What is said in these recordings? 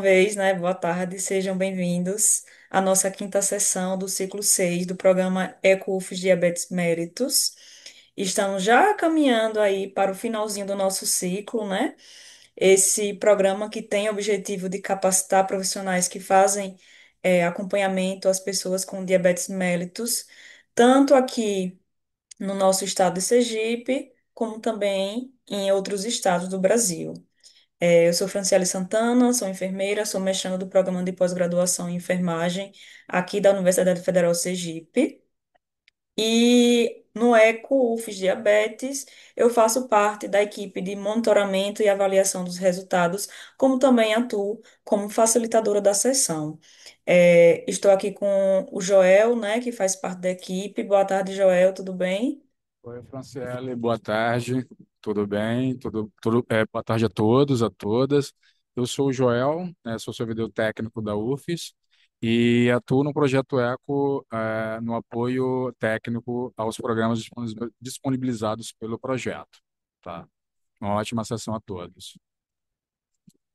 vez, né? Boa tarde, sejam bem-vindos à nossa quinta sessão do ciclo 6 do programa EcoUFES Diabetes Méritos. Estamos já caminhando aí para o finalzinho do nosso ciclo, né? Esse programa que tem o objetivo de capacitar profissionais que fazem acompanhamento às pessoas com diabetes mellitus, tanto aqui no nosso estado de Sergipe, como também em outros estados do Brasil. Eu sou Franciele Santana, sou enfermeira, sou mestranda do programa de pós-graduação em enfermagem aqui da Universidade Federal Sergipe. E no ECO UFES Diabetes, eu faço parte da equipe de monitoramento e avaliação dos resultados, como também atuo como facilitadora da sessão. Estou aqui com o Joel, né, que faz parte da equipe. Boa tarde, Joel, tudo bem? Oi, Franciele, boa tarde, tudo bem? Boa tarde a todos, a todas. Eu sou o Joel, sou servidor técnico da UFES e atuo no projeto ECO, no apoio técnico aos programas disponibilizados pelo projeto. Tá? Uma ótima sessão a todos.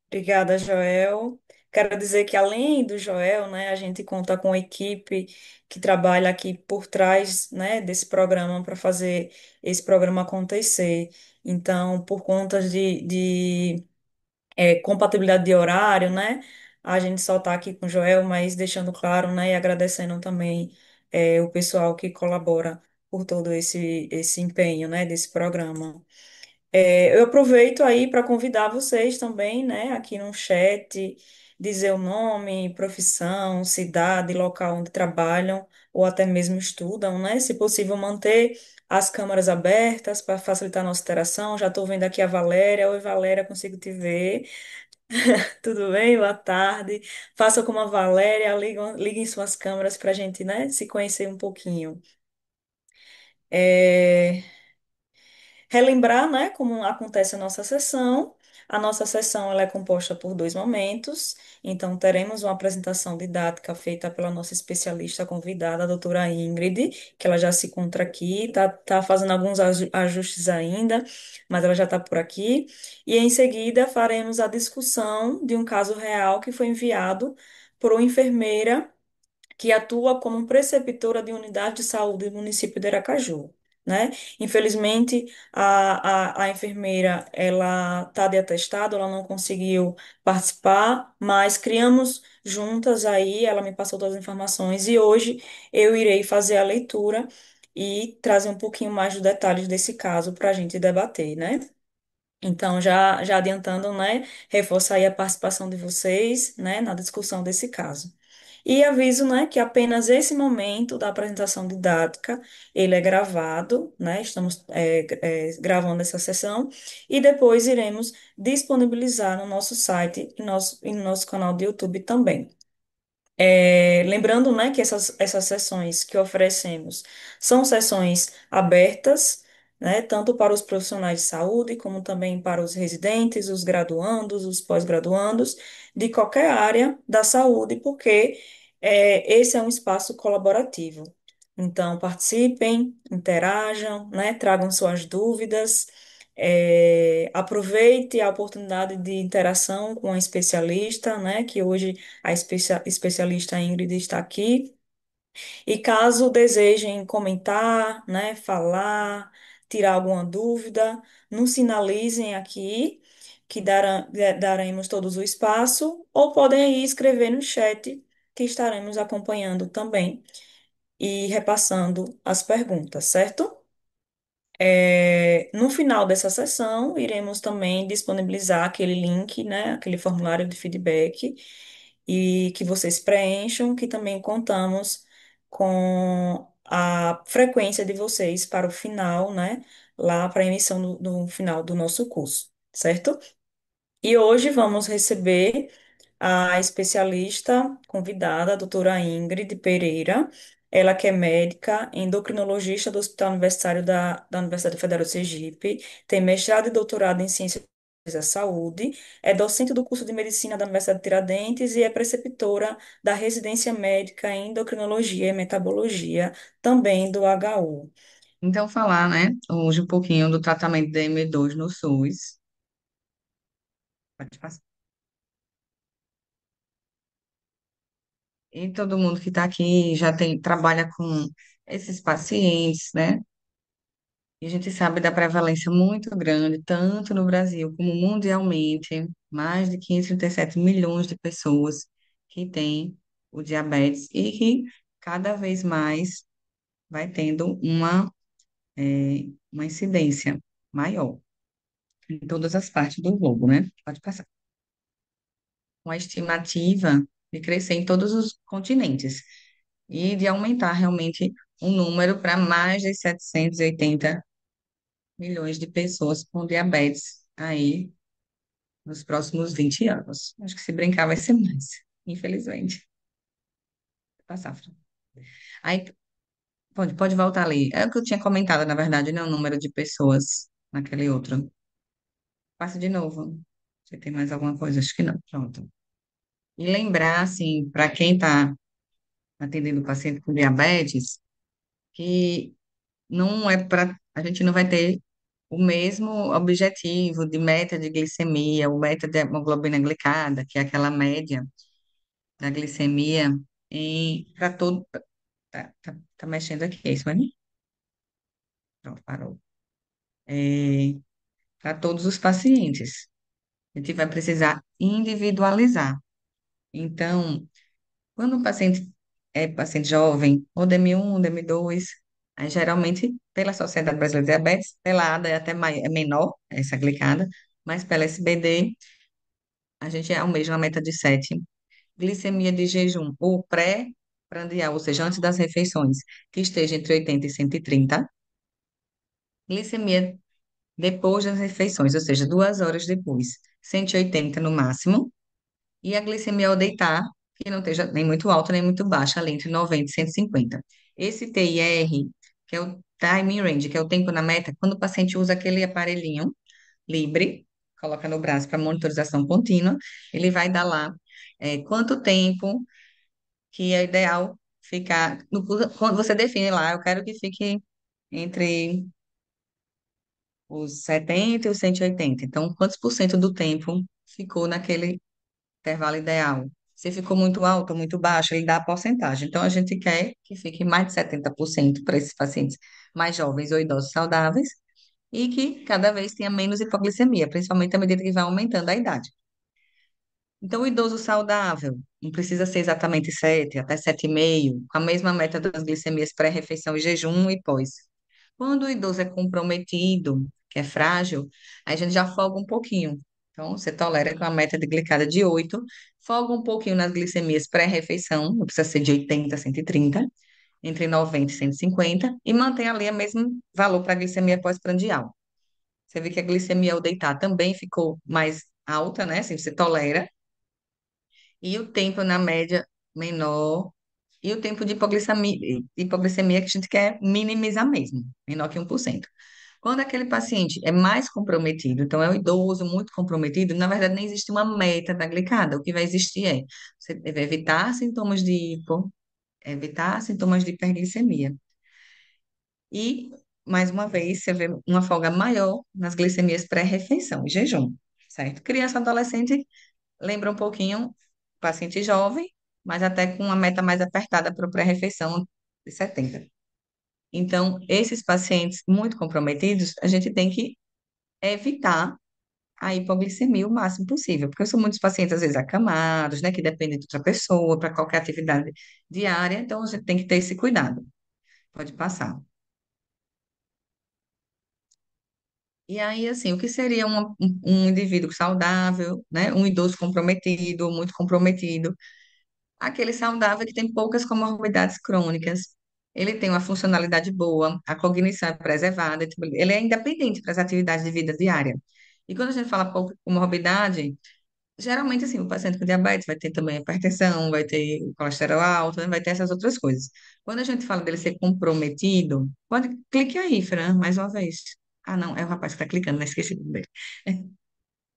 Obrigada, Joel. Quero dizer que além do Joel, né, a gente conta com a equipe que trabalha aqui por trás, né, desse programa para fazer esse programa acontecer. Então, por conta de compatibilidade de horário, né, a gente só está aqui com o Joel, mas deixando claro, né, e agradecendo também o pessoal que colabora por todo esse empenho, né, desse programa. Eu aproveito aí para convidar vocês também, né, aqui no chat, dizer o nome, profissão, cidade, local onde trabalham ou até mesmo estudam, né? Se possível, manter as câmaras abertas para facilitar a nossa interação. Já estou vendo aqui a Valéria. Oi, Valéria, consigo te ver. Tudo bem? Boa tarde. Faça como a Valéria, liguem suas câmeras para a gente, né, se conhecer um pouquinho. É, Relembrar, né, como acontece a nossa sessão. A nossa sessão ela é composta por dois momentos. Então, teremos uma apresentação didática feita pela nossa especialista convidada, a doutora Ingrid, que ela já se encontra aqui, tá fazendo alguns ajustes ainda, mas ela já está por aqui. E em seguida, faremos a discussão de um caso real que foi enviado por uma enfermeira que atua como preceptora de unidade de saúde do município de Aracaju, né? Infelizmente, a enfermeira, ela está de atestado, ela não conseguiu participar, mas criamos juntas aí, ela me passou todas as informações e hoje eu irei fazer a leitura e trazer um pouquinho mais de detalhes desse caso para a gente debater, né? Então, já adiantando, né, reforçar aí a participação de vocês, né, na discussão desse caso. E aviso, né, que apenas esse momento da apresentação didática, ele é gravado, né, estamos gravando essa sessão, e depois iremos disponibilizar no nosso site e no nosso canal de YouTube também. Lembrando, né, que essas sessões que oferecemos são sessões abertas, né, tanto para os profissionais de saúde, como também para os residentes, os graduandos, os pós-graduandos, de qualquer área da saúde, porque esse é um espaço colaborativo. Então, participem, interajam, né, tragam suas dúvidas, aproveite a oportunidade de interação com a especialista, né, que hoje a especialista Ingrid está aqui. E caso desejem comentar, né, falar, tirar alguma dúvida, nos sinalizem aqui, que daremos todos o espaço, ou podem aí escrever no chat, que estaremos acompanhando também e repassando as perguntas, certo? No final dessa sessão, iremos também disponibilizar aquele link, né, aquele formulário de feedback, e que vocês preencham, que também contamos com a frequência de vocês para o final, né, lá para a emissão no final do nosso curso, certo? E hoje vamos receber a especialista convidada, a doutora Ingrid Pereira, ela que é médica, endocrinologista do Hospital Universitário da Universidade Federal de Sergipe, tem mestrado e doutorado em Ciências da Saúde, é docente do curso de Medicina da Universidade de Tiradentes e é preceptora da residência médica em endocrinologia e metabologia, também do HU. Então, falar, né, hoje um pouquinho do tratamento da M2 no SUS. Pode passar. e todo mundo que está aqui já tem, trabalha com esses pacientes, né? E a gente sabe da prevalência muito grande, tanto no Brasil como mundialmente, mais de 537 milhões de pessoas que têm o diabetes e que cada vez mais vai tendo uma incidência maior em todas as partes do globo, né? Pode passar. Uma estimativa de crescer em todos os continentes e de aumentar realmente o número para mais de 780 milhões de pessoas com diabetes aí nos próximos 20 anos. Acho que se brincar vai ser mais, infelizmente. Passar. Aí pode voltar ali. É o que eu tinha comentado, na verdade, né? O número de pessoas naquele outro. Passa de novo. Você tem mais alguma coisa? Acho que não. Pronto. E lembrar, assim, para quem está atendendo paciente com diabetes, que não é para. A gente não vai ter o mesmo objetivo de meta de glicemia, o meta de hemoglobina glicada, que é aquela média da glicemia, para todo. Tá mexendo aqui, é isso mesmo? Pronto, parou. É, para todos os pacientes. A gente vai precisar individualizar. Então, quando o paciente é paciente jovem, ou DM1, DM2, aí geralmente, pela Sociedade Brasileira de Diabetes, pela ADA é até é menor, essa glicada, mas pela SBD, a gente almeja uma meta de 7. Glicemia de jejum ou pré-prandial, ou seja, antes das refeições, que esteja entre 80 e 130. Glicemia depois das refeições, ou seja, 2 horas depois, 180 no máximo. E a glicemia ao deitar, que não esteja nem muito alta nem muito baixa, ali entre 90 e 150. Esse TIR, que é o Time in Range, que é o tempo na meta, quando o paciente usa aquele aparelhinho Libre, coloca no braço para monitorização contínua, ele vai dar lá quanto tempo que é ideal ficar. Quando você define lá, eu quero que fique entre os 70 e os 180. Então, quantos por cento do tempo ficou naquele intervalo ideal? Se ficou muito alto ou muito baixo, ele dá a porcentagem. Então, a gente quer que fique mais de 70% para esses pacientes mais jovens ou idosos saudáveis e que cada vez tenha menos hipoglicemia, principalmente à medida que vai aumentando a idade. Então, o idoso saudável não precisa ser exatamente 7, até 7,5, com a mesma meta das glicemias pré-refeição e jejum e pós. Quando o idoso é comprometido, que é frágil, aí a gente já folga um pouquinho. Então, você tolera com a meta de glicada de 8, folga um pouquinho nas glicemias pré-refeição, não precisa ser de 80 a 130, entre 90 e 150, e mantém ali o mesmo valor para a glicemia pós-prandial. Você vê que a glicemia ao deitar também ficou mais alta, né? Assim, você tolera, e o tempo na média menor, e o tempo de hipoglicemia que a gente quer minimizar mesmo, menor que 1%. Quando aquele paciente é mais comprometido, então é um idoso muito comprometido, na verdade nem existe uma meta da glicada, o que vai existir é você deve evitar sintomas de hiperglicemia. E, mais uma vez, você vê uma folga maior nas glicemias pré-refeição e jejum, certo? Criança e adolescente lembra um pouquinho paciente jovem, mas até com uma meta mais apertada para o pré-refeição de 70. Então, esses pacientes muito comprometidos, a gente tem que evitar a hipoglicemia o máximo possível, porque são muitos pacientes, às vezes, acamados, né, que dependem de outra pessoa para qualquer atividade diária, então a gente tem que ter esse cuidado. Pode passar. E aí, assim, o que seria um indivíduo saudável, né, um idoso comprometido, ou muito comprometido? Aquele saudável que tem poucas comorbidades crônicas, ele tem uma funcionalidade boa, a cognição é preservada, tipo, ele é independente para as atividades de vida diária. E quando a gente fala pouca comorbidade, geralmente, assim, o paciente com diabetes vai ter também hipertensão, vai ter colesterol alto, né, vai ter essas outras coisas. Quando a gente fala dele ser comprometido, pode clique aí, Fran, mais uma vez. Ah, não, é o rapaz que está clicando, não esqueci o nome dele.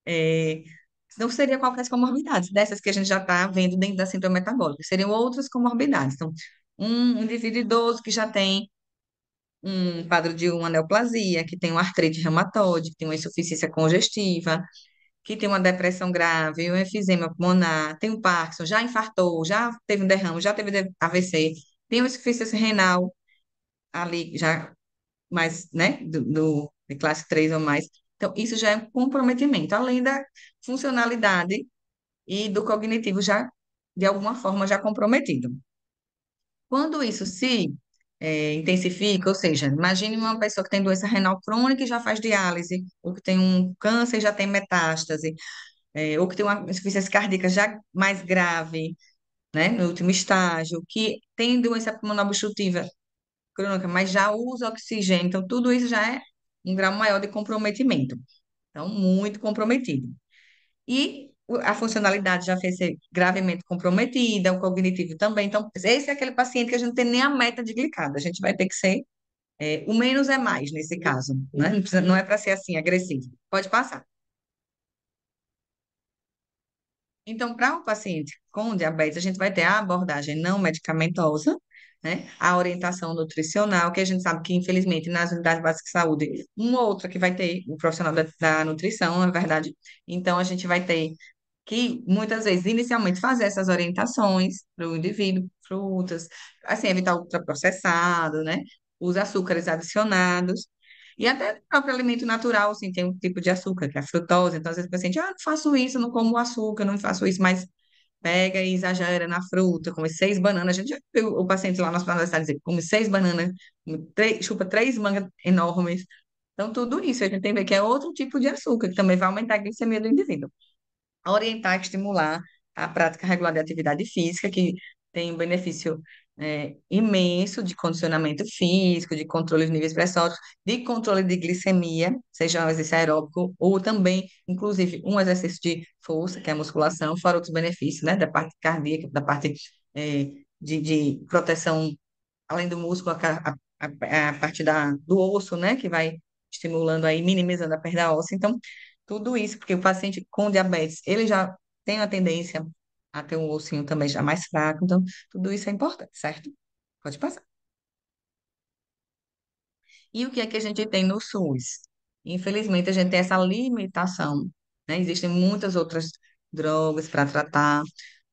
É, não seria qualquer comorbidade, dessas que a gente já está vendo dentro da síndrome metabólica, seriam outras comorbidades. Então, um indivíduo idoso que já tem um quadro de uma neoplasia, que tem uma artrite reumatoide, que tem uma insuficiência congestiva, que tem uma depressão grave, um enfisema pulmonar, tem um Parkinson, já infartou, já teve um derrame, já teve AVC, tem uma insuficiência renal ali, já mais, né, de classe 3 ou mais. Então, isso já é um comprometimento, além da funcionalidade e do cognitivo já, de alguma forma, já comprometido. Quando isso se intensifica, ou seja, imagine uma pessoa que tem doença renal crônica e já faz diálise, ou que tem um câncer e já tem metástase, ou que tem uma insuficiência cardíaca já mais grave, né, no último estágio, que tem doença pulmonar obstrutiva crônica, mas já usa oxigênio, então tudo isso já é um grau maior de comprometimento. Então, muito comprometido. E a funcionalidade já fez ser gravemente comprometida, o cognitivo também. Então, esse é aquele paciente que a gente não tem nem a meta de glicada, a gente vai ter que ser, o menos é mais nesse caso, né? Não é para ser assim, agressivo. Pode passar. Então, para o paciente com diabetes, a gente vai ter a abordagem não medicamentosa, né? A orientação nutricional, que a gente sabe que, infelizmente, nas unidades básicas de saúde, uma ou outra que vai ter o profissional da nutrição, na verdade. Então, a gente vai ter que muitas vezes, inicialmente, fazer essas orientações para o indivíduo, frutas, assim, evitar o ultraprocessado, né? Os açúcares adicionados. E até o próprio alimento natural, assim, tem um tipo de açúcar, que é a frutose. Então, às vezes o paciente, não faço isso, não como açúcar, não faço isso, mas pega e exagera na fruta, come 6 bananas. A gente já viu o paciente lá no hospital universitário dizer, come 6 bananas, chupa 3 mangas enormes. Então, tudo isso a gente tem que ver que é outro tipo de açúcar, que também vai aumentar a glicemia do indivíduo orientar e estimular a prática regular de atividade física, que tem um benefício imenso de condicionamento físico, de controle de níveis pressóricos, de controle de glicemia, seja um exercício aeróbico ou também, inclusive, um exercício de força, que é a musculação, fora outros benefícios, né, da parte cardíaca, da parte de proteção, além do músculo, a parte do osso, né, que vai estimulando aí, minimizando a perda óssea. Então, tudo isso, porque o paciente com diabetes, ele já tem uma tendência a ter um ossinho também já mais fraco, então, tudo isso é importante, certo? Pode passar. E o que é que a gente tem no SUS? Infelizmente, a gente tem essa limitação, né? Existem muitas outras drogas para tratar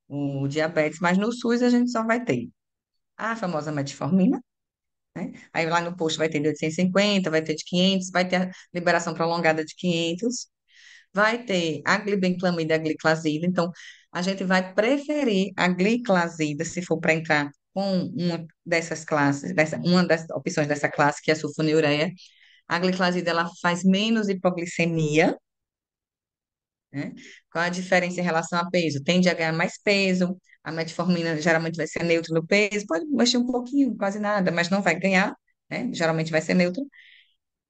o diabetes, mas no SUS a gente só vai ter a famosa metformina, né? Aí lá no posto vai ter de 850, vai ter de 500, vai ter a liberação prolongada de 500, vai ter a glibenclamida e a gliclazida. Então, a gente vai preferir a gliclazida se for para entrar com uma dessas classes, uma das opções dessa classe, que é a sulfonilureia. A gliclazida, ela faz menos hipoglicemia, né? Qual a diferença em relação a peso? Tende a ganhar mais peso, a metformina geralmente vai ser neutra no peso, pode mexer um pouquinho, quase nada, mas não vai ganhar, né? Geralmente vai ser neutra.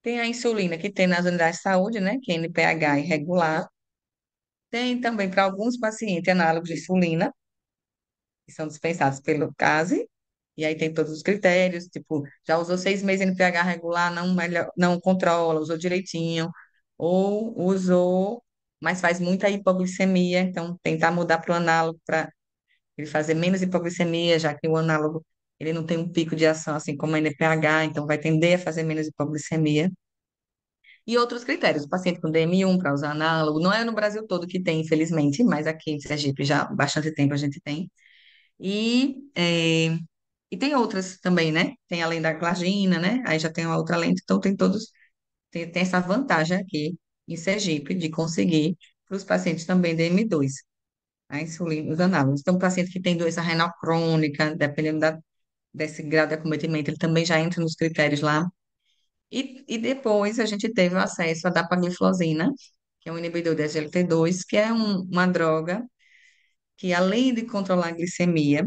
Tem a insulina que tem nas unidades de saúde, né? Que é NPH irregular. Tem também para alguns pacientes análogos de insulina, que são dispensados pelo CASE, e aí tem todos os critérios, tipo, já usou 6 meses NPH regular, não, melhor, não controla, usou direitinho, ou usou, mas faz muita hipoglicemia, então tentar mudar para o análogo para ele fazer menos hipoglicemia, já que o análogo ele não tem um pico de ação assim como a NPH, então vai tender a fazer menos hipoglicemia. E outros critérios, o paciente com DM1 para usar análogo, não é no Brasil todo que tem, infelizmente, mas aqui em Sergipe já há bastante tempo a gente tem. E, e tem outras também, né? Tem além da glargina, né? Aí já tem uma outra lente, então tem todos, tem essa vantagem aqui em Sergipe de conseguir para os pacientes também DM2, a insulina, os análogos. Então, o paciente que tem doença renal crônica, dependendo desse grau de acometimento, ele também já entra nos critérios lá. E depois a gente teve o acesso à dapagliflozina, que é um inibidor de SGLT2, que é uma droga que, além de controlar a glicemia,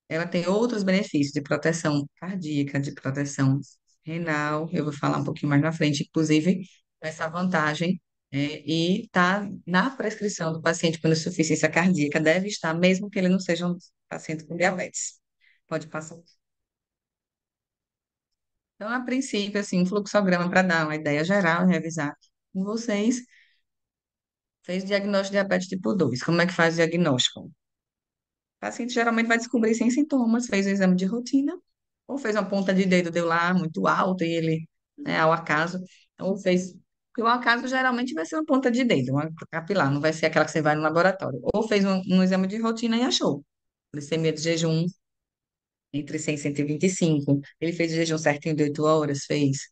ela tem outros benefícios de proteção cardíaca, de proteção renal. Eu vou falar um pouquinho mais na frente, inclusive, essa vantagem. E está na prescrição do paciente com insuficiência cardíaca, deve estar, mesmo que ele não seja um paciente com diabetes. Pode passar. Então, a princípio, assim, um fluxograma para dar uma ideia geral e revisar com vocês. Fez diagnóstico de diabetes tipo 2. Como é que faz o diagnóstico? O paciente geralmente vai descobrir sem sintomas, fez o exame de rotina, ou fez uma ponta de dedo, deu lá muito alto e ele, né, ao acaso, ou fez Porque o acaso geralmente vai ser uma ponta de dedo, uma capilar, não vai ser aquela que você vai no laboratório. Ou fez um exame de rotina e achou. Glicemia de jejum entre 100 e 125. Ele fez o jejum certinho de 8 horas, fez.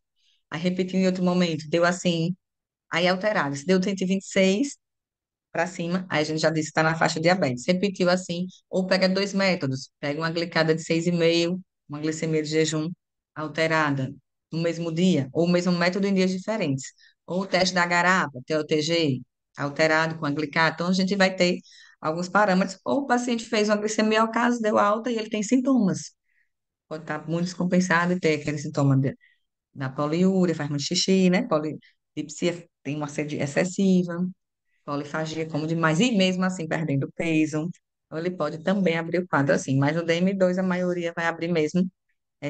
Aí repetiu em outro momento, deu assim, aí alterado. Se deu 126 para cima, aí a gente já disse que está na faixa de diabetes. Repetiu assim, ou pega dois métodos, pega uma glicada de 6,5, uma glicemia de jejum alterada no mesmo dia, ou o mesmo método em dias diferentes. Ou o teste da garapa, TOTG, alterado com a glicada. Então a gente vai ter alguns parâmetros. Ou o paciente fez uma glicemia ao caso, deu alta e ele tem sintomas. Pode estar muito descompensado e ter aquele sintoma da poliúria, faz muito xixi, né? Polidipsia, tem uma sede excessiva, polifagia, como demais, e mesmo assim perdendo peso. Então, ele pode também abrir o quadro assim, mas no DM2 a maioria vai abrir mesmo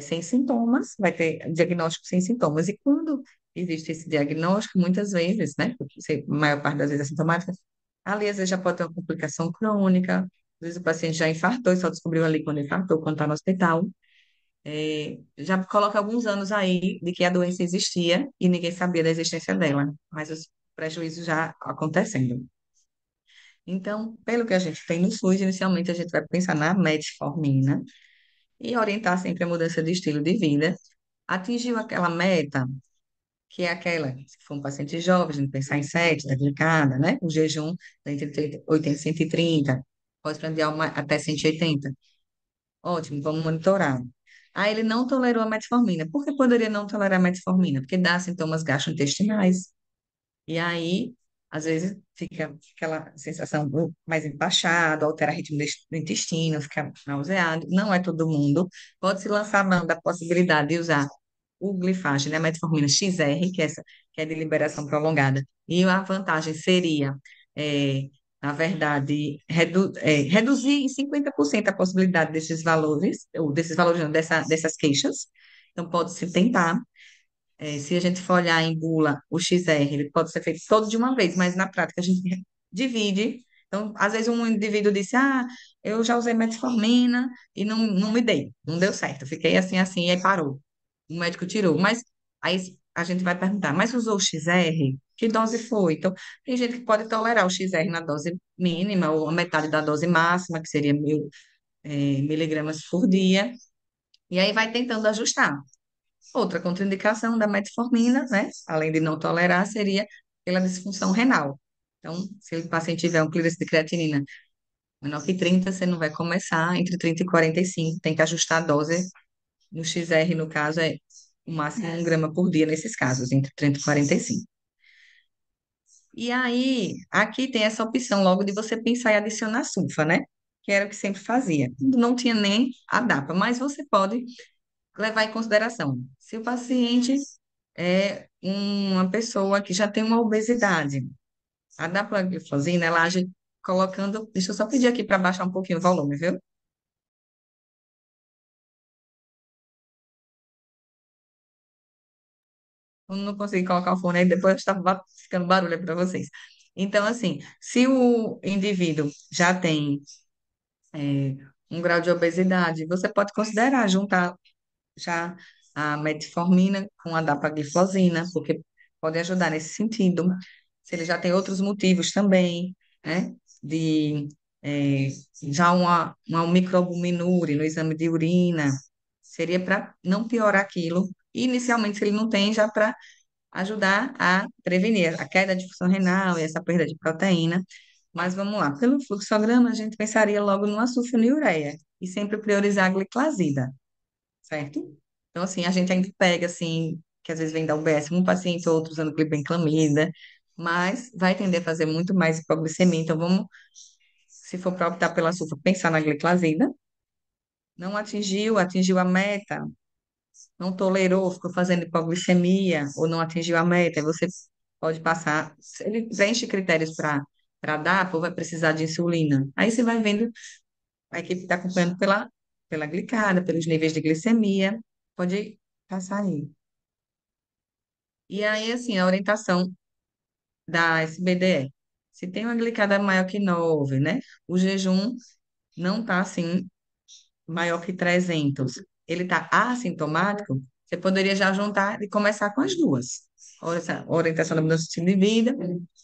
sem sintomas, vai ter diagnóstico sem sintomas. E quando existe esse diagnóstico, muitas vezes, né? Porque a maior parte das vezes é sintomática, ali às vezes já pode ter uma complicação crônica, às vezes o paciente já infartou e só descobriu ali quando infartou, quando está no hospital. Já coloca alguns anos aí de que a doença existia e ninguém sabia da existência dela, mas os prejuízos já acontecendo. Então, pelo que a gente tem no SUS, inicialmente a gente vai pensar na metformina e orientar sempre a mudança de estilo de vida. Atingiu aquela meta, que é aquela, se for um paciente jovem, a gente pensar em 7 da glicada, né? O jejum entre 80 e 130, pode prender até 180. Ótimo, vamos monitorar. Aí ele não tolerou a metformina. Por que poderia não tolerar a metformina? Porque dá sintomas gastrointestinais. E aí, às vezes, fica aquela sensação mais empachado, altera o ritmo do intestino, fica nauseado. Não é todo mundo. Pode-se lançar a mão da possibilidade de usar o glifage, né, a metformina XR, que é de liberação prolongada. E a vantagem seria, é, na verdade, reduzir em 50% a possibilidade desses valores, ou desses valores, não, dessas queixas. Então, pode-se tentar. Se a gente for olhar em bula, o XR, ele pode ser feito todo de uma vez, mas na prática a gente divide. Então, às vezes um indivíduo disse, eu já usei metformina e não me dei, não deu certo, fiquei assim, assim, e aí parou. O médico tirou, mas aí a gente vai perguntar, mas usou o XR? Que dose foi? Então, tem gente que pode tolerar o XR na dose mínima ou a metade da dose máxima, que seria 1.000 miligramas por dia, e aí vai tentando ajustar. Outra contraindicação da metformina, né, além de não tolerar, seria pela disfunção renal. Então, se o paciente tiver um clearance de creatinina menor que 30, você não vai começar entre 30 e 45, tem que ajustar a dose. No XR, no caso, é o máximo 1 grama por dia nesses casos, entre 30 e 45. E aí, aqui tem essa opção logo de você pensar em adicionar sulfa, né? Que era o que sempre fazia. Não tinha nem a DAPA, mas você pode levar em consideração. Se o paciente é uma pessoa que já tem uma obesidade, a dapagliflozina, ela age colocando. Deixa eu só pedir aqui para baixar um pouquinho o volume, viu? Eu não consegui colocar o fone aí, depois está ficando barulho para vocês. Então, assim, se o indivíduo já tem é, um grau de obesidade, você pode considerar juntar já a metformina com a dapagliflozina, porque pode ajudar nesse sentido. Se ele já tem outros motivos também, né, de eh, já uma microalbuminúria no exame de urina, seria para não piorar aquilo. E, inicialmente, se ele não tem, já para ajudar a prevenir a queda de função renal e essa perda de proteína. Mas vamos lá, pelo fluxograma, a gente pensaria logo numa sulfonilureia e sempre priorizar a gliclazida, certo? Então, assim, a gente ainda pega, assim, que às vezes vem da UBS, um paciente ou outro usando glibenclamida, mas vai tender a fazer muito mais hipoglicemia. Então, vamos, se for para optar pela sulfa, pensar na gliclazida. Não atingiu a meta, não tolerou, ficou fazendo hipoglicemia, ou não atingiu a meta, aí você pode passar. Se ele preenche critérios para dar, ou vai precisar de insulina. Aí você vai vendo, a equipe está acompanhando pela glicada, pelos níveis de glicemia, pode passar aí. E aí, assim, a orientação da SBDE. Se tem uma glicada maior que 9, né? O jejum não está, assim, maior que 300. Ele está assintomático, Você poderia já juntar e começar com as duas. Orientação da mudança de estilo de vida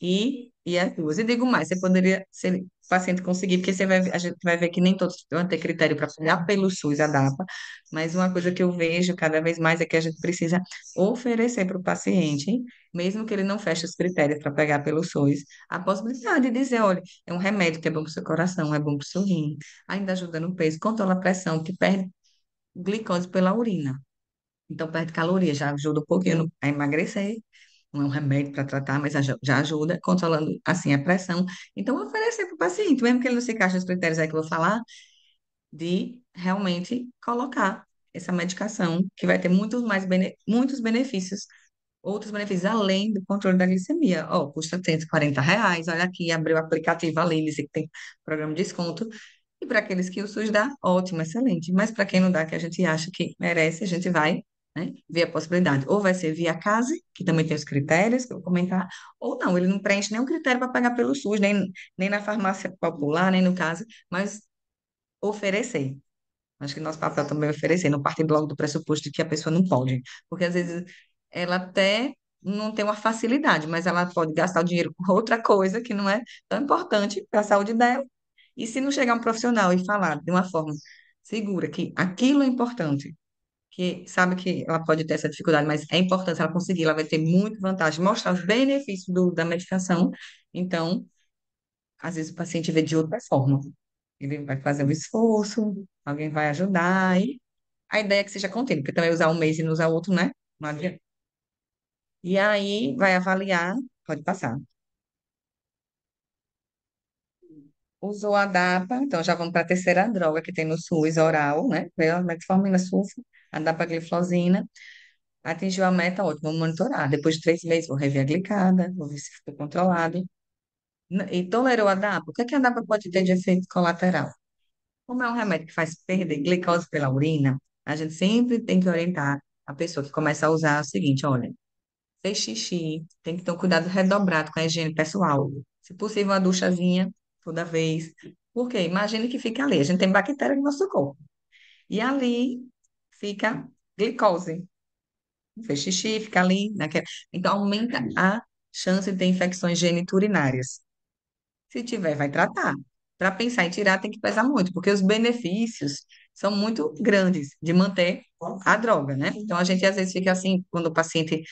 e as duas. E digo mais, você poderia, se o paciente conseguir, porque a gente vai ver que nem todos vão ter critério para pagar pelo SUS, a DAPA, mas uma coisa que eu vejo cada vez mais é que a gente precisa oferecer para o paciente, mesmo que ele não feche os critérios para pegar pelo SUS, a possibilidade de dizer, olha, é um remédio que é bom para o seu coração, é bom para o seu rim, ainda ajuda no peso, controla a pressão, que perde glicose pela urina. Então, perde caloria, já ajuda um pouquinho a emagrecer. Não é um remédio para tratar, mas já ajuda, controlando assim a pressão. Então, oferecer para o paciente, mesmo que ele não se encaixe nos critérios aí que eu vou falar, de realmente colocar essa medicação, que vai ter muitos benefícios, outros benefícios além do controle da glicemia. Ó, custa R$ 140. Olha aqui, abriu o aplicativo ali, diz que tem programa de desconto. E para aqueles que o SUS dá, ótimo, excelente. Mas para quem não dá, que a gente acha que merece, a gente vai, né, ver a possibilidade. Ou vai ser via CASE, que também tem os critérios que eu vou comentar, ou não, ele não preenche nenhum critério para pagar pelo SUS, nem na farmácia popular, nem no CASE, mas oferecer. Acho que nosso papel também é oferecer, não partir logo do pressuposto de que a pessoa não pode. Porque às vezes ela até não tem uma facilidade, mas ela pode gastar o dinheiro com outra coisa que não é tão importante para a saúde dela. E se não chegar um profissional e falar de uma forma segura que aquilo é importante, que sabe que ela pode ter essa dificuldade, mas é importante ela conseguir, ela vai ter muita vantagem, mostrar os benefícios da medicação. Então, às vezes o paciente vê de outra forma. Ele vai fazer um esforço, alguém vai ajudar, e a ideia é que seja contínuo, porque também usar um mês e não usar o outro, né? Não adianta. E aí vai avaliar, pode passar. Usou a DAPA, então já vamos para a terceira droga que tem no SUS oral, né? Veio a metformina, sulfa, a dapagliflozina. Atingiu a meta, ótimo, vamos monitorar. Depois de 3 meses, vou rever a glicada, vou ver se ficou controlado. E tolerou a DAPA? O que é que a DAPA pode ter de efeito colateral? Como é um remédio que faz perder glicose pela urina, a gente sempre tem que orientar a pessoa que começa a usar o seguinte, olha, fez xixi, tem que ter um cuidado redobrado com a higiene pessoal. Se possível, uma duchazinha toda vez. Porque imagine que fica ali, a gente tem bactéria no nosso corpo. E ali fica glicose. Fez xixi, fica ali. Então, aumenta a chance de ter infecções geniturinárias. Se tiver, vai tratar. Para pensar em tirar, tem que pesar muito, porque os benefícios são muito grandes de manter a droga, né? Então, a gente às vezes fica assim, quando o paciente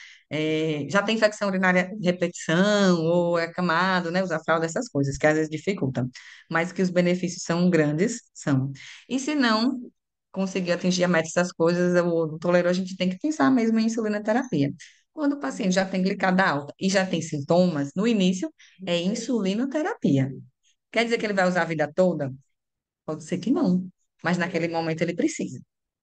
já tem infecção urinária de repetição, ou é acamado, né? Usar fralda, essas coisas, que às vezes dificultam. Mas que os benefícios são grandes, são. E se não conseguir atingir a meta dessas coisas, ou não tolerou, a gente tem que pensar mesmo em insulinoterapia. Quando o paciente já tem glicada alta e já tem sintomas, no início, é insulinoterapia. Quer dizer que ele vai usar a vida toda? Pode ser que não, mas naquele momento ele precisa.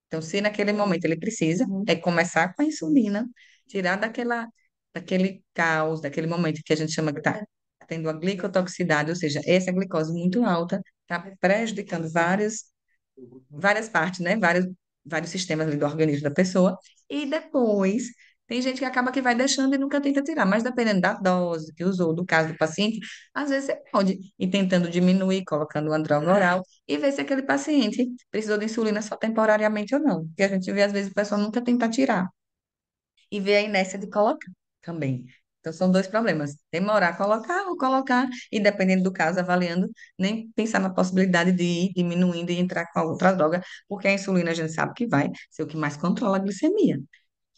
Então, se naquele momento ele precisa, é começar com a insulina, tirar daquele caos, daquele momento que a gente chama que está tendo a glicotoxicidade, ou seja, essa glicose muito alta está prejudicando várias partes, né? Vários sistemas ali do organismo da pessoa. E depois, tem gente que acaba que vai deixando e nunca tenta tirar, mas dependendo da dose que usou, do caso do paciente, às vezes você pode ir tentando diminuir, colocando uma droga oral e ver se aquele paciente precisou de insulina só temporariamente ou não. Porque a gente vê, às vezes, o pessoal nunca tenta tirar e ver a inércia de colocar também. Então, são dois problemas. Demorar a colocar ou colocar, e dependendo do caso, avaliando, nem pensar na possibilidade de ir diminuindo e entrar com a outra droga, porque a insulina a gente sabe que vai ser o que mais controla a glicemia,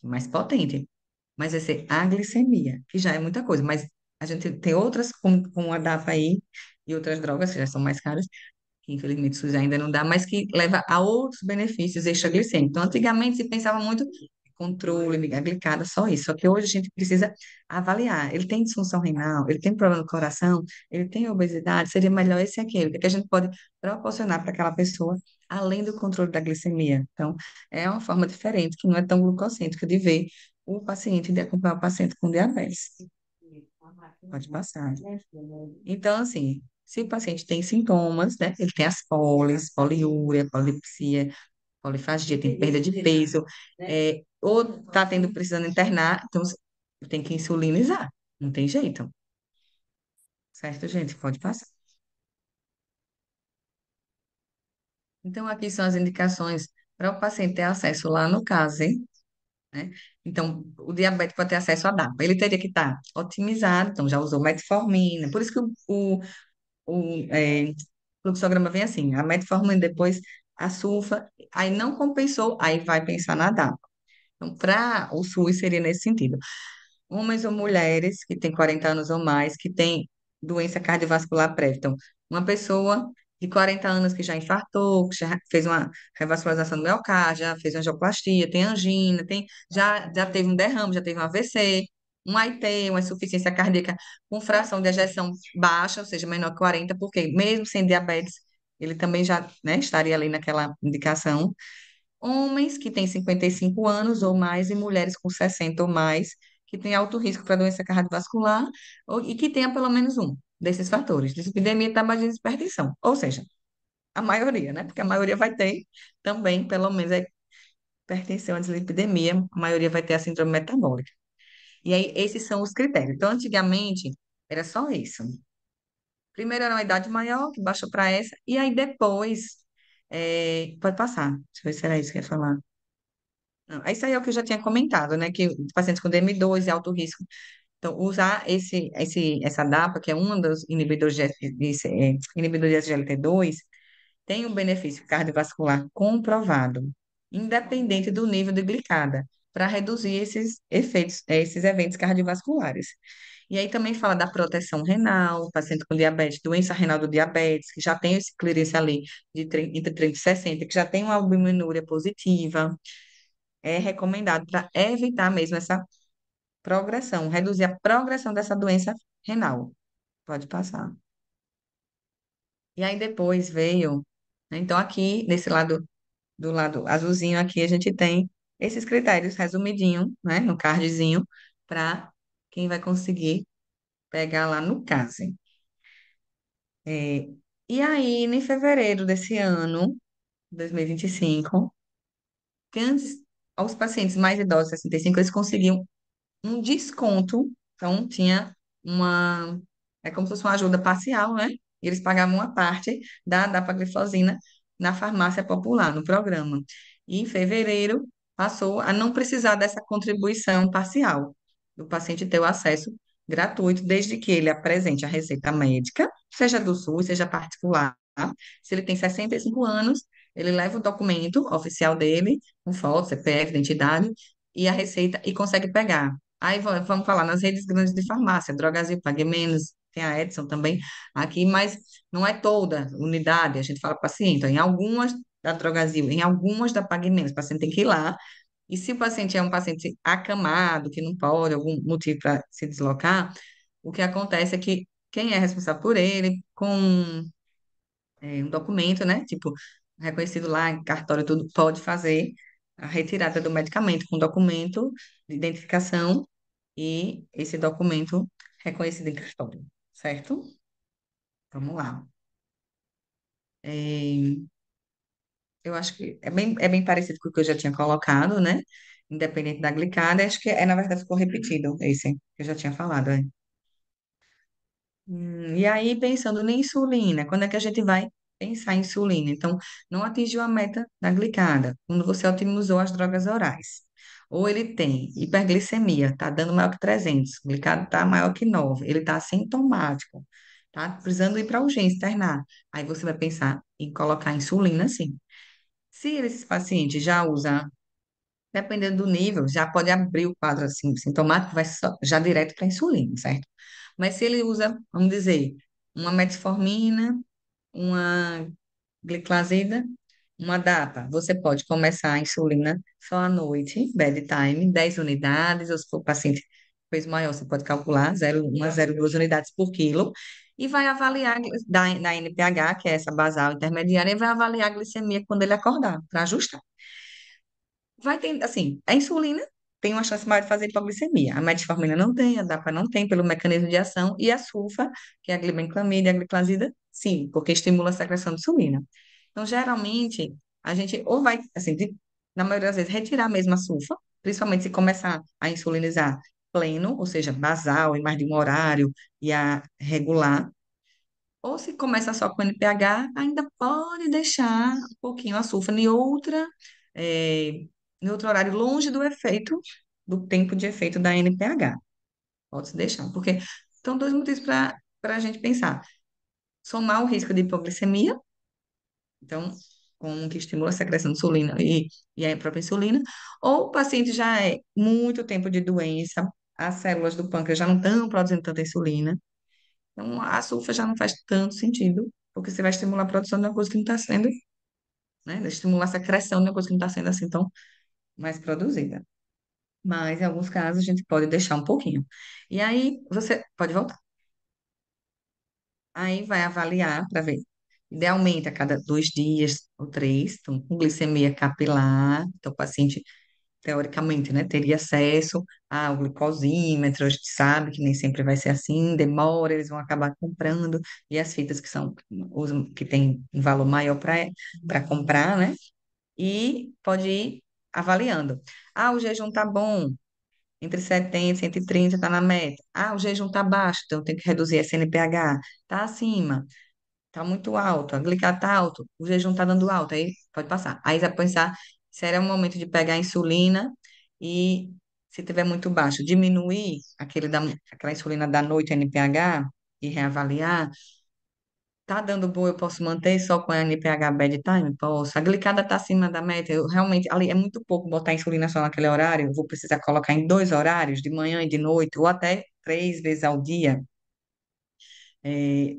mais potente. Mas vai ser a glicemia, que já é muita coisa. Mas a gente tem outras, como a DAPA aí, e outras drogas que já são mais caras, que infelizmente o SUS ainda não dá, mas que leva a outros benefícios extraglicêmicos. Então, antigamente se pensava muito em controle, a glicada, só isso. Só que hoje a gente precisa avaliar. Ele tem disfunção renal, ele tem problema no coração, ele tem obesidade, seria melhor esse e aquele. O que é que a gente pode proporcionar para aquela pessoa, além do controle da glicemia? Então, é uma forma diferente, que não é tão glucocêntrica de ver o paciente, de acompanhar o paciente com diabetes. Pode passar. Então, assim, se o paciente tem sintomas, né? Ele tem as poliúria, polipsia, polifagia, tem perda de peso, ou está tendo, precisando internar, então tem que insulinizar. Não tem jeito. Certo, gente? Pode passar. Então, aqui são as indicações para o paciente ter acesso lá no CASE, né? Então, o diabético para ter acesso à DAPA, ele teria que estar otimizado, então já usou metformina, por isso que o fluxograma vem assim, a metformina, depois a sulfa, aí não compensou, aí vai pensar na DAPA. Então, para o SUS seria nesse sentido. Homens ou mulheres que têm 40 anos ou mais, que têm doença cardiovascular prévia. Então, uma pessoa de 40 anos que já infartou, que já fez uma revascularização do miocárdio, já fez angioplastia, tem angina, já teve um derrame, já teve um AVC, um AIT, uma insuficiência cardíaca com fração de ejeção baixa, ou seja, menor que 40, porque mesmo sem diabetes, ele também já, né, estaria ali naquela indicação. Homens que têm 55 anos ou mais e mulheres com 60 ou mais, que têm alto risco para doença cardiovascular e que tenha pelo menos um desses fatores, dislipidemia, tabagismo e hipertensão. Ou seja, a maioria, né? Porque a maioria vai ter também, pelo menos, a hipertensão, a dislipidemia, a maioria vai ter a síndrome metabólica. E aí, esses são os critérios. Então, antigamente, era só isso. Primeiro era uma idade maior, que baixou para essa, e aí depois, pode passar, deixa eu ver se era isso que eu ia falar. Não, isso aí é o que eu já tinha comentado, né? Que pacientes com DM2 e alto risco. Então, usar essa DAPA, que é um dos inibidores de SGLT2, tem um benefício cardiovascular comprovado, independente do nível de glicada, para reduzir esses efeitos, esses eventos cardiovasculares. E aí também fala da proteção renal, paciente com diabetes, doença renal do diabetes, que já tem esse clearance ali entre 30 e 60, que já tem uma albuminúria positiva, é recomendado para evitar mesmo essa progressão, reduzir a progressão dessa doença renal. Pode passar. E aí depois veio, né, então aqui, desse lado, do lado azulzinho aqui, a gente tem esses critérios resumidinho, né, no cardzinho, para quem vai conseguir pegar lá no CASE. É, e aí, em fevereiro desse ano, 2025, que antes, aos pacientes mais idosos, 65, eles conseguiam um desconto. Então, tinha uma. É como se fosse uma ajuda parcial, né? E eles pagavam uma parte da dapagliflozina na farmácia popular, no programa. E em fevereiro, passou a não precisar dessa contribuição parcial, do paciente ter o acesso gratuito, desde que ele apresente a receita médica, seja do SUS, seja particular. Se ele tem 65 anos, ele leva o documento oficial dele, com foto, CPF, identidade, e a receita, e consegue pegar. Aí vamos falar nas redes grandes de farmácia, Drogasil, Pague Menos, tem a Edson também aqui, mas não é toda unidade, a gente fala para o paciente, ó, em algumas da Drogasil, em algumas da Pague Menos, o paciente tem que ir lá, e se o paciente é um paciente acamado, que não pode, algum motivo para se deslocar, o que acontece é que quem é responsável por ele, com um documento, né, tipo, reconhecido lá em cartório, tudo, pode fazer a retirada do medicamento com documento de identificação e esse documento reconhecido em cartório, certo? Vamos lá. É, eu acho que é bem parecido com o que eu já tinha colocado, né? Independente da glicada, acho que na verdade ficou repetido esse que eu já tinha falado. E aí, pensando na insulina, quando é que a gente vai pensar em insulina? Então, não atingiu a meta da glicada, quando você otimizou as drogas orais. Ou ele tem hiperglicemia, tá dando maior que 300, glicada tá maior que 9, ele tá assintomático, tá precisando ir para urgência, internar. Aí você vai pensar em colocar insulina, sim. Se esse paciente já usa, dependendo do nível, já pode abrir o quadro assim, sintomático, vai já direto para insulina, certo? Mas se ele usa, vamos dizer, uma metformina, uma gliclazida, uma DAPA, você pode começar a insulina só à noite, bedtime, 10 unidades, ou se for o paciente fez maior, você pode calcular 0,1 a 0,2 unidades por quilo, e vai avaliar da NPH, que é essa basal intermediária, e vai avaliar a glicemia quando ele acordar, para ajustar. Vai ter, assim, a insulina tem uma chance maior de fazer hipoglicemia. A metformina não tem, a DAPA não tem, pelo mecanismo de ação, e a sulfa, que é a glibenclamida e a gliclazida, sim, porque estimula a secreção de insulina. Então, geralmente, a gente ou vai, assim, na maioria das vezes, retirar mesmo a sulfa, principalmente se começar a insulinizar pleno, ou seja, basal, em mais de um horário, e a regular, ou se começa só com NPH, ainda pode deixar um pouquinho a sulfa em outra em outro horário, longe do efeito, do tempo de efeito da NPH. Pode se deixar, porque são dois motivos para a gente pensar. Somar o risco de hipoglicemia, então, com um que estimula a secreção de insulina e a própria insulina, ou o paciente já é muito tempo de doença, as células do pâncreas já não estão produzindo tanta insulina, então a sulfa já não faz tanto sentido, porque você vai estimular a produção de uma coisa que não está sendo, né? Estimular a secreção de uma coisa que não está sendo assim tão mais produzida. Mas em alguns casos a gente pode deixar um pouquinho. E aí você pode voltar. Aí vai avaliar para ver. Idealmente a cada 2 dias ou 3, então, com glicemia capilar. Então, o paciente, teoricamente, né, teria acesso ao glicosímetro. A gente sabe que nem sempre vai ser assim, demora, eles vão acabar comprando. E as fitas que são, que tem um valor maior para comprar, né? E pode ir avaliando. Ah, o jejum tá bom, entre 70 e 130 está na meta. Ah, o jejum está baixo, então tem que reduzir esse NPH. Está acima, está muito alto, a glicada está alto, o jejum está dando alto, aí pode passar. Aí vai pensar se era o momento de pegar a insulina e, se tiver muito baixo, diminuir aquela insulina da noite, NPH, e reavaliar. Tá dando boa, eu posso manter só com a NPH bedtime? Posso. A glicada tá acima da meta, eu realmente, ali é muito pouco botar insulina só naquele horário, eu vou precisar colocar em 2 horários, de manhã e de noite, ou até 3 vezes ao dia. É,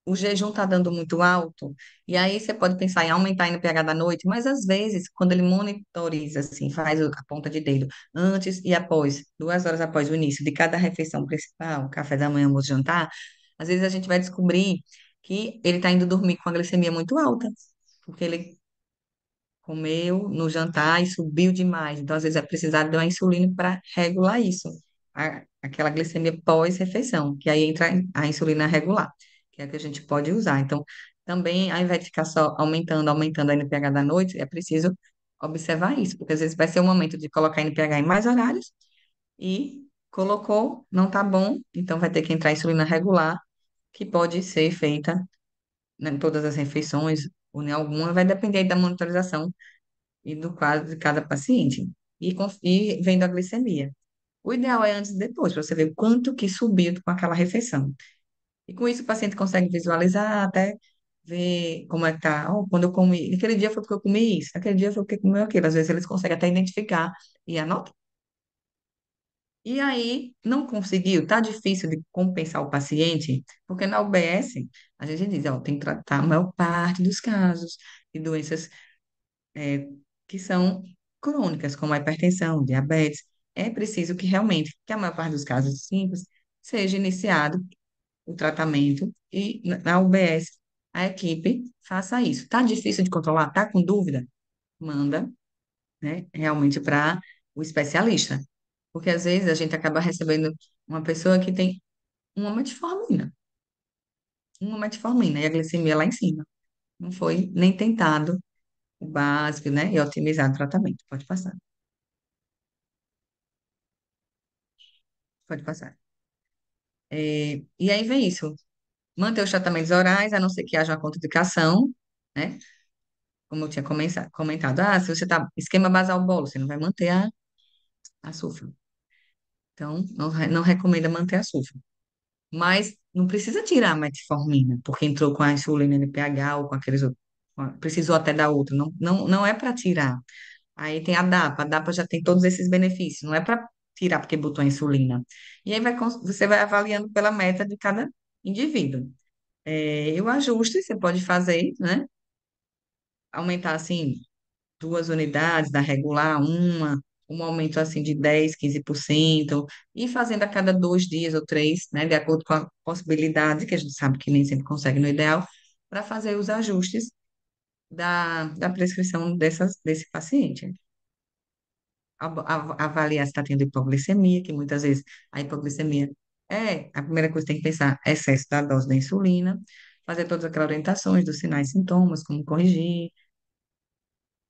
o jejum tá dando muito alto, e aí você pode pensar em aumentar a NPH da noite, mas às vezes, quando ele monitoriza, assim, faz a ponta de dedo, antes e após, 2 horas após o início de cada refeição principal, café da manhã, almoço, jantar, às vezes a gente vai descobrir que ele está indo dormir com a glicemia muito alta, porque ele comeu no jantar e subiu demais. Então, às vezes, é precisar de uma insulina para regular isso, aquela glicemia pós-refeição, que aí entra a insulina regular, que é a que a gente pode usar. Então, também, ao invés de ficar só aumentando a NPH da noite, é preciso observar isso, porque às vezes vai ser o momento de colocar a NPH em mais horários e colocou, não está bom, então vai ter que entrar a insulina regular, que pode ser feita, né, em todas as refeições, ou em alguma, vai depender aí da monitorização e do quadro de cada paciente, e vendo a glicemia. O ideal é antes e depois, para você ver quanto que subiu com aquela refeição. E com isso o paciente consegue visualizar, até ver como é que tá. Oh, quando eu comi, aquele dia foi porque eu comi isso, aquele dia foi porque comeu aquilo. Às vezes eles conseguem até identificar e anotar. E aí, não conseguiu, tá difícil de compensar o paciente, porque na UBS a gente diz, ó, tem que tratar a maior parte dos casos de doenças que são crônicas, como a hipertensão, diabetes. É preciso que realmente, que a maior parte dos casos simples, seja iniciado o tratamento e na UBS a equipe faça isso. Tá difícil de controlar? Tá com dúvida? Manda, né, realmente para o especialista. Porque às vezes a gente acaba recebendo uma pessoa que tem uma metformina e a glicemia lá em cima. Não foi nem tentado o básico, né, e otimizar o tratamento. Pode passar, pode passar. E aí vem isso, manter os tratamentos orais, a não ser que haja uma contraindicação, né? Como eu tinha comentado, se você está esquema basal bolo, você não vai manter a sulfa. Então, não, não recomenda manter a sulfa. Mas não precisa tirar a metformina, porque entrou com a insulina NPH ou com aqueles outros. Precisou até da outra. Não, não, não é para tirar. Aí tem a DAPA. A DAPA já tem todos esses benefícios. Não é para tirar porque botou a insulina. E aí você vai avaliando pela meta de cada indivíduo. E o ajuste você pode fazer, né? Aumentar assim 2 unidades da regular, um aumento assim de 10, 15%, e fazendo a cada 2 dias ou 3, né? De acordo com a possibilidade, que a gente sabe que nem sempre consegue no ideal, para fazer os ajustes da prescrição desse paciente. Avaliar se está tendo hipoglicemia, que muitas vezes a hipoglicemia a primeira coisa que tem que pensar, é excesso da dose da insulina, fazer todas aquelas orientações dos sinais e sintomas, como corrigir,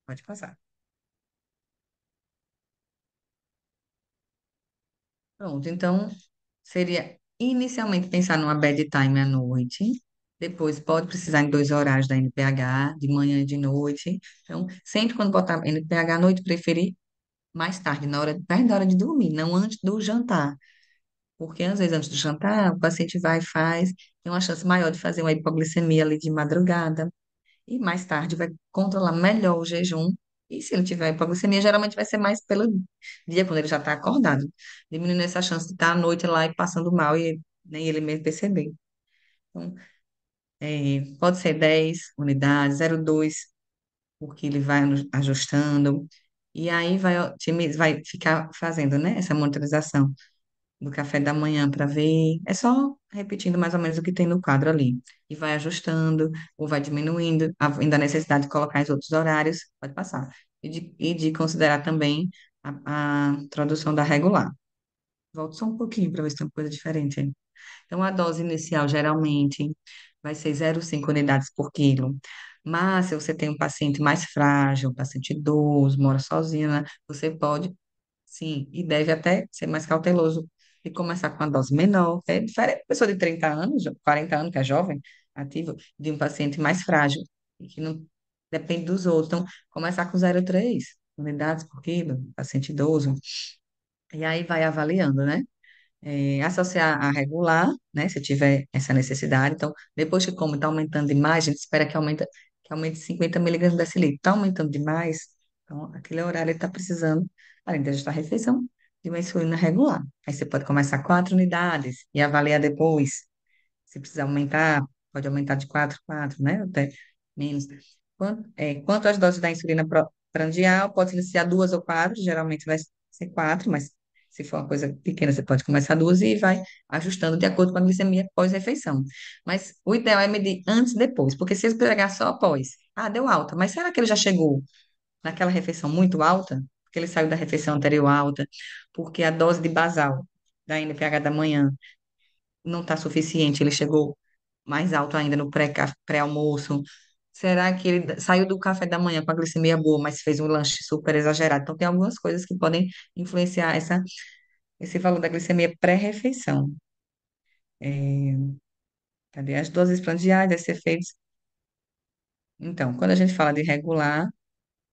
pode passar. Pronto, então seria inicialmente pensar numa bedtime à noite, depois pode precisar em 2 horários da NPH, de manhã e de noite. Então, sempre quando botar NPH à noite, preferir mais tarde, perto da hora de dormir, não antes do jantar. Porque às vezes antes do jantar, o paciente vai e faz, tem uma chance maior de fazer uma hipoglicemia ali de madrugada. E mais tarde vai controlar melhor o jejum. E se ele tiver hipoglicemia, geralmente vai ser mais pelo dia, quando ele já está acordado, diminuindo essa chance de estar à noite lá e passando mal e nem ele mesmo perceber. Então, pode ser 10 unidades, 0,2, porque ele vai ajustando. E aí vai ficar fazendo, né, essa monitorização do café da manhã para ver. É só repetindo mais ou menos o que tem no quadro ali. E vai ajustando, ou vai diminuindo, ainda a necessidade de colocar os outros horários, pode passar. E de considerar também a introdução da regular. Volto só um pouquinho para ver se tem uma coisa diferente aí. Então, a dose inicial geralmente vai ser 0,5 unidades por quilo. Mas, se você tem um paciente mais frágil, um paciente idoso, mora sozinho, né, você pode, sim, e deve até ser mais cauteloso e começar com uma dose menor. É diferente pessoa de 30 anos, 40 anos, que é jovem, ativo, de um paciente mais frágil, e que não depende dos outros. Então, começar com 0,3 unidades por quilo, paciente idoso, e aí vai avaliando, né? Associar a regular, né, se tiver essa necessidade. Então, depois que come, está aumentando demais, a gente espera que aumente 50 miligramas por decilitro. Está aumentando demais, então, aquele horário ele está precisando, além de ajustar a refeição, de uma insulina regular. Aí você pode começar 4 unidades e avaliar depois. Se precisar aumentar, pode aumentar de 4 a 4, né, até menos. Quanto às doses da insulina prandial, pode iniciar 2 ou 4, geralmente vai ser 4, mas se for uma coisa pequena, você pode começar 2 e vai ajustando de acordo com a glicemia pós-refeição. Mas o ideal é medir antes e depois, porque se ele pegar só após, deu alta, mas será que ele já chegou naquela refeição muito alta? Porque ele saiu da refeição anterior alta, porque a dose de basal da NPH da manhã não está suficiente, ele chegou mais alto ainda no pré-almoço. Será que ele saiu do café da manhã com a glicemia boa, mas fez um lanche super exagerado? Então, tem algumas coisas que podem influenciar esse valor da glicemia pré-refeição. É, cadê as doses prandiais, esses efeitos? Então, quando a gente fala de regular,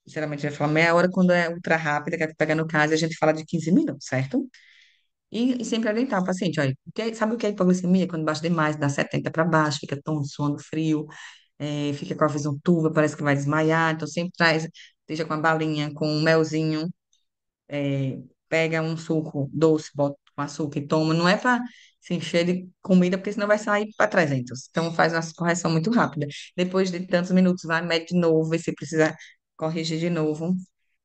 geralmente a gente fala meia hora, quando é ultra rápida, que é pega no caso, a gente fala de 15 minutos, certo? E sempre orientar o paciente, olha, sabe o que é hipoglicemia? Quando baixa demais, dá 70 para baixo, fica tonto, suando frio, fica com a visão turva, parece que vai desmaiar. Então, sempre traz, esteja com a balinha, com um melzinho, pega um suco doce, bota com açúcar e toma. Não é para se encher de comida, porque senão vai sair para 300. Então, faz uma correção muito rápida. Depois de tantos minutos, vai, mede de novo, e se precisar corrigir de novo.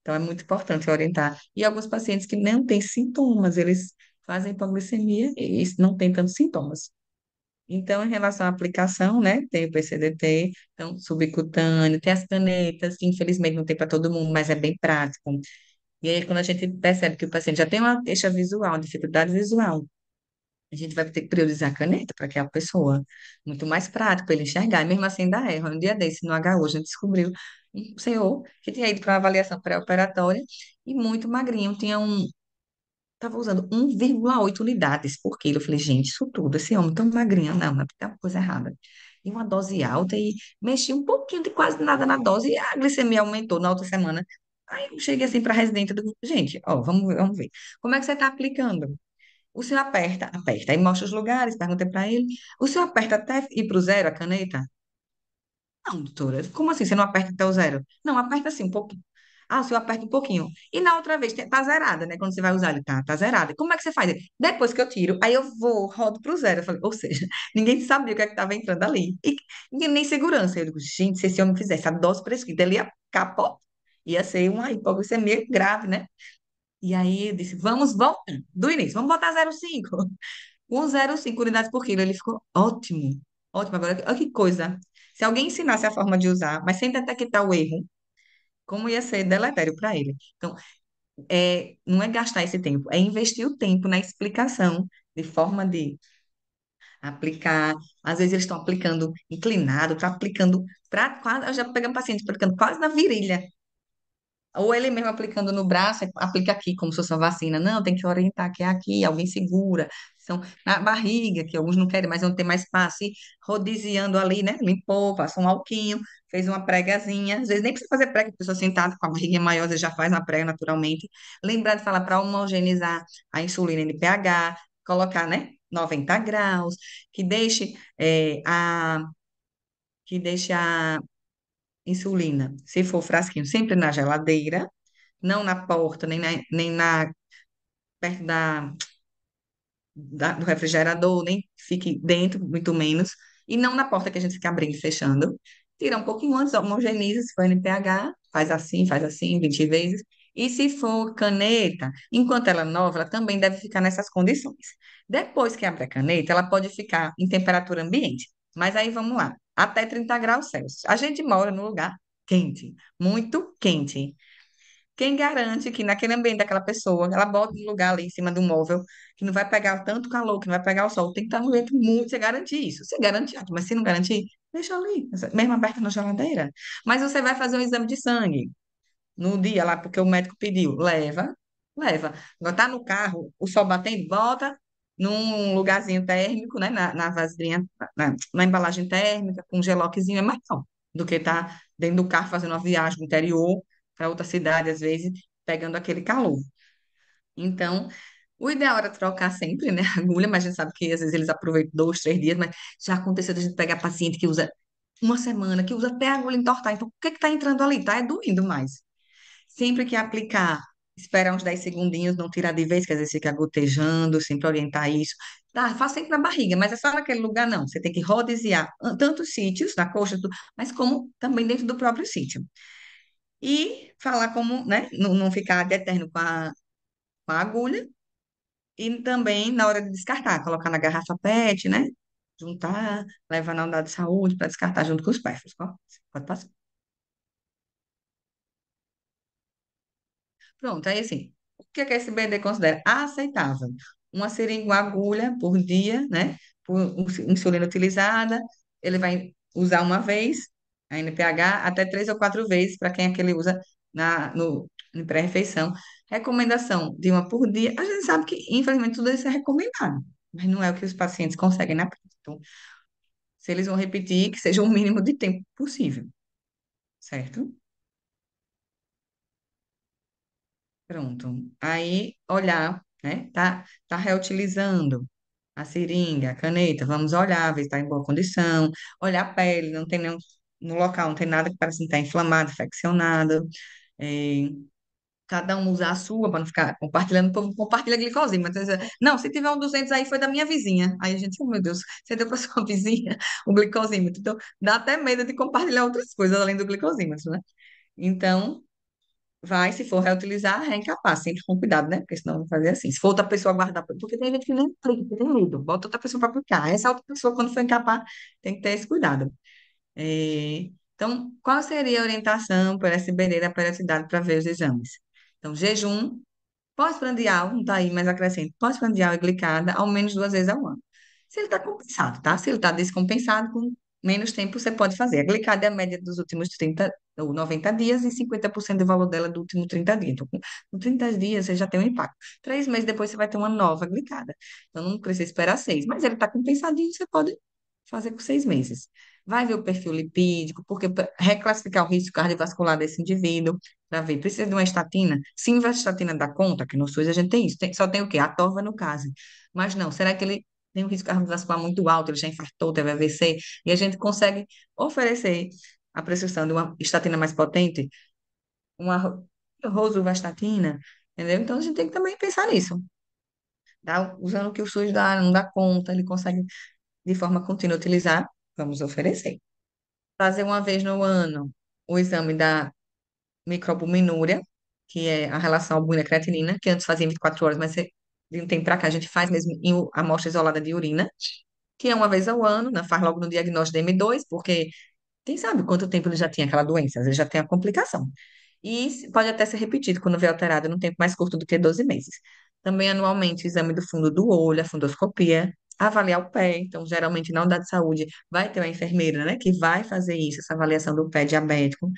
Então, é muito importante orientar. E alguns pacientes que não têm sintomas, eles fazem hipoglicemia e não têm tantos sintomas. Então, em relação à aplicação, né, tem o PCDT, então, subcutâneo, tem as canetas, que infelizmente não tem para todo mundo, mas é bem prático. E aí, quando a gente percebe que o paciente já tem uma queixa visual, dificuldade visual, a gente vai ter que priorizar a caneta para aquela pessoa. Muito mais prático para ele enxergar, e mesmo assim ainda erra. Um dia desse, no HU, a gente descobriu um senhor que tinha ido para uma avaliação pré-operatória e muito magrinho, estava usando 1,8 unidades por quilo. Eu falei, gente, isso tudo, esse homem tão magrinho, não, tem uma coisa errada. E uma dose alta, e mexi um pouquinho de quase nada na dose, e a glicemia aumentou na outra semana. Aí eu cheguei assim para a residente, eu digo, gente, ó, vamos ver. Como é que você está aplicando? O senhor aperta, aperta, aí mostra os lugares, perguntei para ele. O senhor aperta até ir para o zero a caneta? Não, doutora, como assim você não aperta até o zero? Não, aperta assim um pouquinho. Ah, o senhor aperta um pouquinho. E na outra vez, tá zerada, né? Quando você vai usar, ele tá zerada. Como é que você faz? Depois que eu tiro, aí eu vou, rodo pro zero. Eu falei, ou seja, ninguém sabia o que é que estava entrando ali. E nem segurança. Eu digo, gente, se esse homem fizesse a dose prescrita, ele ia capotar. Ia ser uma hipoglicemia grave, né? E aí eu disse, vamos voltar do início, vamos botar 0,5. Com 0,5 unidades por quilo. Ele ficou ótimo. Ótimo. Agora, olha que coisa. Se alguém ensinasse a forma de usar, mas sem detectar o erro, como ia ser deletério para ele. Então, não é gastar esse tempo, é investir o tempo na explicação de forma de aplicar. Às vezes eles estão aplicando inclinado, está aplicando para quase, eu já pegamos paciente aplicando quase na virilha. Ou ele mesmo aplicando no braço, aplica aqui como se fosse uma vacina. Não, tem que orientar que é aqui, alguém segura. são na barriga, que alguns não querem, mas não tem mais espaço, e rodiziando ali, né? Limpou, passou um alquinho, fez uma pregazinha. Às vezes nem precisa fazer prega, a pessoa sentada com a barriguinha maior, às vezes já faz uma prega naturalmente. Lembrar de falar para homogeneizar a insulina NPH, colocar, né? 90 graus, que deixe, que deixe a insulina, se for frasquinho, sempre na geladeira, não na porta, nem na perto do refrigerador, nem fique dentro, muito menos, e não na porta que a gente fica abrindo e fechando. Tira um pouquinho antes, homogeneiza, se for NPH, faz assim, 20 vezes. E se for caneta, enquanto ela é nova, ela também deve ficar nessas condições. Depois que abre a caneta, ela pode ficar em temperatura ambiente. Mas aí vamos lá, até 30 graus Celsius. A gente mora num lugar quente, muito quente. Quem garante que naquele ambiente daquela pessoa, ela bota no lugar ali em cima do móvel, que não vai pegar tanto calor, que não vai pegar o sol, tem que estar no ambiente muito, você garantir isso. Você garante, ótimo, mas se não garantir, deixa ali, mesmo aberta na geladeira. Mas você vai fazer um exame de sangue no dia lá, porque o médico pediu, leva. Agora tá no carro, o sol batendo, bota num lugarzinho térmico, né, na vasilhinha, na embalagem térmica, com um geloquezinho, é mais não, do que tá dentro do carro fazendo uma viagem no interior, para outra cidade, às vezes, pegando aquele calor. Então, o ideal era trocar sempre, né, a agulha, mas a gente sabe que às vezes eles aproveitam 2, 3 dias, mas já aconteceu de a gente pegar paciente que usa uma semana, que usa até a agulha entortar. Então, o que que tá entrando ali? Tá é doendo mais. Sempre que aplicar, esperar uns 10 segundinhos, não tirar de vez, que às vezes fica gotejando, sempre orientar isso. Tá, faz sempre na barriga, mas é só naquele lugar, não. Você tem que rodeziar tantos sítios, na coxa, mas como também dentro do próprio sítio. E falar como, né, não ficar de eterno com a agulha. E também na hora de descartar, colocar na garrafa PET, né? Juntar, levar na unidade de saúde para descartar junto com os pés. Pode passar. Pronto, aí assim, o que é que esse BD considera aceitável? Uma seringa, uma agulha por dia, né? Por insulina utilizada, ele vai usar uma vez, a NPH, até 3 ou 4 vezes para quem é que ele usa em pré-refeição. Recomendação de uma por dia. A gente sabe que, infelizmente, tudo isso é recomendado, mas não é o que os pacientes conseguem na prática. Então, se eles vão repetir, que seja o mínimo de tempo possível, certo? Pronto. Aí, olhar, né? Tá reutilizando a seringa, a caneta, vamos olhar, ver se está em boa condição, olhar a pele, não tem nenhum, no local não tem nada que parece estar inflamado, infeccionado. É, cada um usar a sua para não ficar compartilhando, o povo compartilha glicosímetro. Não, se tiver um 200 aí foi da minha vizinha. Aí a gente, oh, meu Deus, você deu para sua vizinha o glicosímetro. Então, dá até medo de compartilhar outras coisas além do glicosímetro, né? Então, vai, se for reutilizar, reencapar, sempre com cuidado, né? Porque senão vai fazer assim. Se for outra pessoa guardar, porque tem gente que nem aplica, tem medo, bota outra pessoa para aplicar. Essa outra pessoa, quando for encapar, tem que ter esse cuidado. Então, qual seria a orientação para essa SBD da periodicidade para ver os exames? Então, jejum, pós-prandial, não está aí, mas acrescento, pós-prandial e glicada, ao menos 2 vezes ao ano. Se ele está compensado, tá? Se ele está descompensado, com menos tempo você pode fazer. A glicada é a média dos últimos 30 ou 90 dias e 50% do valor dela do último 30 dias. Então, com 30 dias você já tem um impacto. 3 meses depois você vai ter uma nova glicada. Então, não precisa esperar 6. Mas ele está compensadinho, você pode fazer com 6 meses. Vai ver o perfil lipídico, porque para reclassificar o risco cardiovascular desse indivíduo, para ver, precisa de uma estatina? Sim, a estatina dá conta, que no SUS a gente tem isso. Só tem o quê? A torva no caso. Mas não, será que ele tem um risco cardiovascular muito alto, ele já infartou, teve AVC, e a gente consegue oferecer a prescrição de uma estatina mais potente, uma rosuvastatina, entendeu? Então a gente tem que também pensar nisso. Usando o que o SUS dá, não dá conta, ele consegue de forma contínua utilizar, vamos oferecer. Fazer uma vez no ano o exame da microalbuminúria, que é a relação albumina-creatinina, que antes fazia em 24 horas, mas de um tempo para cá a gente faz mesmo em amostra isolada de urina, que é uma vez ao ano, né? Faz logo no diagnóstico de M2, porque quem sabe quanto tempo ele já tinha aquela doença, às vezes já tem a complicação. E pode até ser repetido quando vê alterado num tempo mais curto do que 12 meses. Também anualmente o exame do fundo do olho, a fundoscopia, avaliar o pé. Então, geralmente na unidade de saúde vai ter uma enfermeira, né, que vai fazer isso, essa avaliação do pé diabético.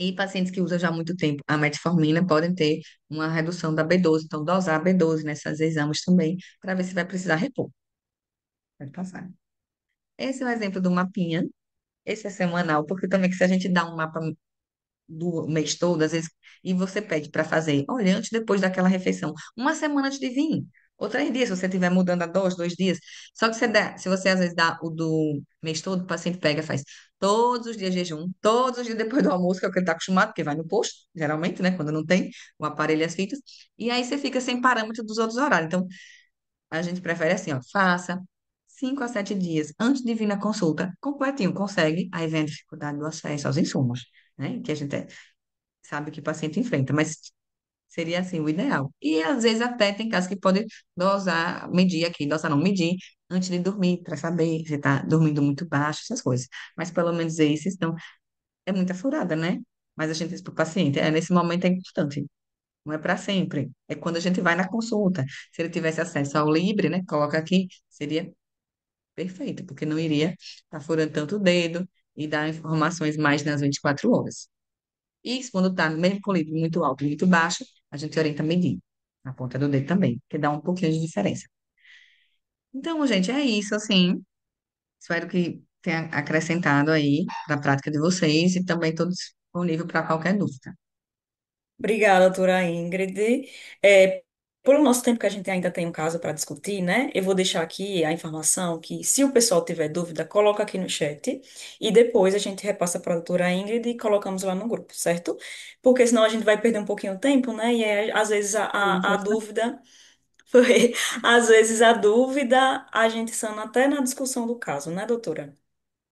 E pacientes que usam já há muito tempo a metformina podem ter uma redução da B12. Então, dosar a B12 nesses exames também, para ver se vai precisar repor. Pode passar. Esse é o exemplo do mapinha. Esse é semanal, porque também que se a gente dá um mapa do mês todo, às vezes, e você pede para fazer, olha, antes e depois daquela refeição, uma semana antes de vir, ou 3 dias, se você estiver mudando a dose, 2 dias. Só que você dá, se você às vezes dá o do mês todo, o paciente pega, faz todos os dias de jejum, todos os dias depois do almoço, que é o que ele está acostumado, porque vai no posto, geralmente, né, quando não tem o aparelho e as fitas, e aí você fica sem parâmetro dos outros horários. Então, a gente prefere assim, ó, faça 5 a 7 dias antes de vir na consulta, completinho, consegue, aí vem a dificuldade do acesso aos insumos, né? Que a gente sabe que o paciente enfrenta, mas seria assim o ideal. E às vezes até tem casos que pode dosar, medir aqui, dosar não, medir antes de dormir, para saber se está dormindo muito baixo, essas coisas. Mas pelo menos esses, então, é muita furada, né? Mas a gente diz para o paciente, nesse momento é importante. Não é para sempre. É quando a gente vai na consulta. Se ele tivesse acesso ao Libre, né? Coloca aqui, seria perfeito, porque não iria estar furando tanto o dedo e dar informações mais nas 24 horas. E quando está mesmo com o Libre muito alto e muito baixo, a gente orienta a medir na ponta do dedo também, que dá um pouquinho de diferença. Então, gente, é isso, assim. Espero que tenha acrescentado aí para a prática de vocês e também estou disponível para qualquer dúvida. Obrigada, doutora Ingrid. É, pelo nosso tempo que a gente ainda tem um caso para discutir, né? Eu vou deixar aqui a informação que, se o pessoal tiver dúvida, coloca aqui no chat e depois a gente repassa para a doutora Ingrid e colocamos lá no grupo, certo? Porque senão a gente vai perder um pouquinho de tempo, né? E às vezes Sim, a dúvida foi, às vezes a dúvida a gente sana até na discussão do caso, né, doutora?